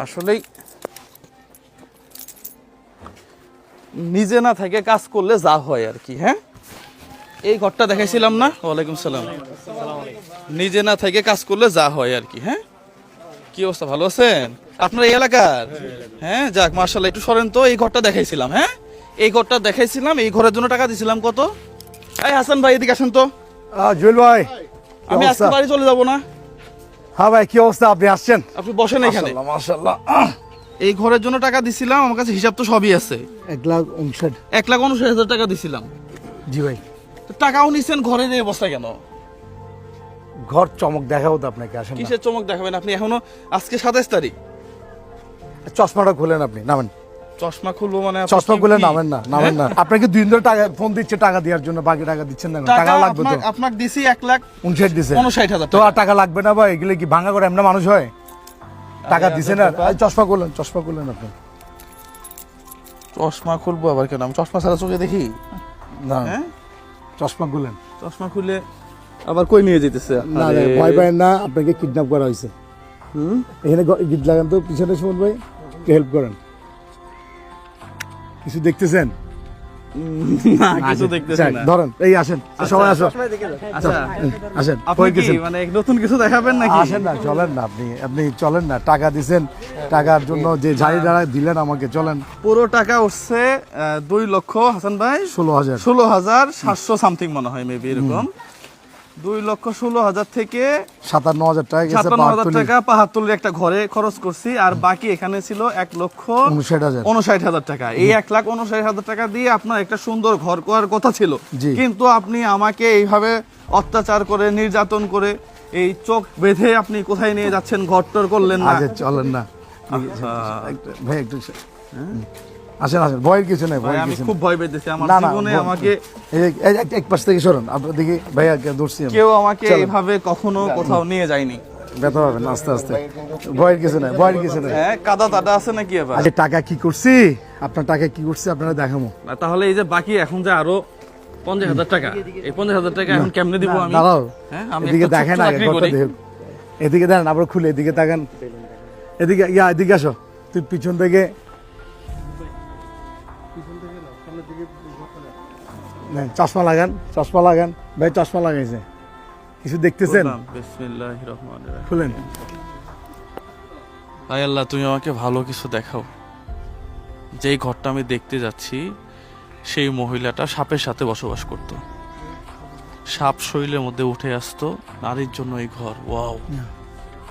আসলেই নিজে না থেকে কাজ করলে যা হয় আর কি। হ্যাঁ, এই ঘরটা দেখাইছিলাম না? ওয়ালাইকুম সালাম। নিজে না থেকে কাজ করলে যা হয় আর কি। হ্যাঁ, কি অবস্থা, ভালো আছেন? আপনার এই এলাকার? হ্যাঁ, যাক মার্শাল্লাহ। একটু সরেন তো, এই ঘরটা দেখাইছিলাম। হ্যাঁ, এই ঘরটা দেখাইছিলাম, এই ঘরের জন্য টাকা দিছিলাম কত? এই হাসান ভাই এদিকে আসেন তো। জুয়েল ভাই, আমি আজকে বাড়ি চলে যাব না। হ্যাঁ ভাই, কি অবস্থা? আপনি আসছেন? আপনি বসেন এখানে। মাশাআল্লাহ। এই ঘরের জন্য টাকা দিছিলাম, আমার কাছে হিসাব তো সবই আছে। 1,59,000। 1,59,000 টাকা দিছিলাম। জি ভাই। তো টাকাও নিছেন, ঘরের এই অবস্থা কেন? ঘর চমক দেখাবো তো আপনাকে, আসেন না। কিসের চমক দেখাবেন আপনি? এখনো আজকে 27 তারিখ। চশমাটা খুলেন, আপনি নামেন। চশমা খুলবো মানে? চশমা খুলে নামেন না, নামেন না। আপনাকে 2 দিন ধরে টাকা ফোন দিচ্ছে, টাকা দেওয়ার জন্য। বাকি টাকা দিচ্ছেন না কেন? টাকা লাগবে তো। আপনাকে দিছি 1,59,000 দিছে। 59,000 তো আর টাকা লাগবে না ভাই? এগুলো কি ভাঙা করে এমন মানুষ হয়? টাকা দিছে না। চশমা খুলেন, চশমা খুলেন আপনি। চশমা খুলবো আবার কেন? আমি চশমা ছাড়া চোখে দেখি না। হ্যাঁ, চশমা খুলেন। চশমা খুলে আবার কই নিয়ে যেতেছে? না রে, ভয় পাবেন না, আপনাকে কিডন্যাপ করা হয়েছে। এখানে গিট লাগান তো পিছনে, সুমন ভাই হেল্প করেন। কিছু দেখতেছেন? না, কিছু দেখতেছি না। ধরেন, এই আসেন, সবাই আসো। আচ্ছা, আসেন। আপনি কি মানে নতুন কিছু দেখাবেন নাকি? আসেন না, চলেন না। আপনি চলেন না। টাকা দিছেন, টাকার জন্য যে ঝাড়ি দাঁড়া দিলেন আমাকে, চলেন। পুরো টাকা উঠছে 2 লক্ষ হাসান ভাই 16,700 সামথিং মনে হয়, মেবি এরকম। 2,16,000 থেকে 57,000 টাকা গেছে। 57,000 টাকা পাহাড়তলির একটা ঘরে খরচ করছি। আর বাকি এখানে ছিল 1,59,000 টাকা। এই 1,59,000 টাকা দিয়ে আপনার একটা সুন্দর ঘর করার কথা ছিল, কিন্তু আপনি আমাকে এইভাবে অত্যাচার করে, নির্যাতন করে, এই চোখ বেঁধে আপনি কোথায় নিয়ে যাচ্ছেন? ঘরটর করলেন না। চলেন না ভাই, একটু আসেন, আসেন। ভয়ের কিছু নাই, ভয়ের আমি কিছু খুব ভয় পেয়েছি আমার জীবনে। আমাকে এক পাশ থেকে সরুন, আপনার দিকে ভাইয়া দৌড়ছি। কেউ আমাকে এইভাবে কখনো কোথাও নিয়ে যায়নি। ব্যথা পাবেন আস্তে আস্তে। ভয়ের কিছু নাই, ভয়ের কিছু নাই। হ্যাঁ, কাদা টাদা আছে নাকি আবার? আরে টাকা কি করছি, আপনার টাকা কি করছি আপনারা দেখাবো। তাহলে এই যে বাকি এখন যে আরো 50,000 টাকা, এই 50,000 টাকা এখন কেমনে দিব আমি? দাঁড়াও, হ্যাঁ, আমি এদিকে একটা দেখেন, ছোট্ট আগে চাকরি ঘরটা করি। দেখুন। এদিকে দেন, আবার খুলে এদিকে তাকান। এদিকে এদিকে আসো, তুই পিছন থেকে চশমা লাগান, চশমা লাগান ভাই, চশমা লাগাইছে। কিছু দেখতেছেন? বিসমিল্লাহির রহমানির রহিম। খুলেন। হায় আল্লাহ, তুমি আমাকে ভালো কিছু দেখাও। যেই ঘরটা আমি দেখতে যাচ্ছি, সেই মহিলাটা সাপের সাথে বসবাস করত। সাপ শরীরের মধ্যে উঠে আসতো, নারীর জন্য এই ঘর। ওয়াও।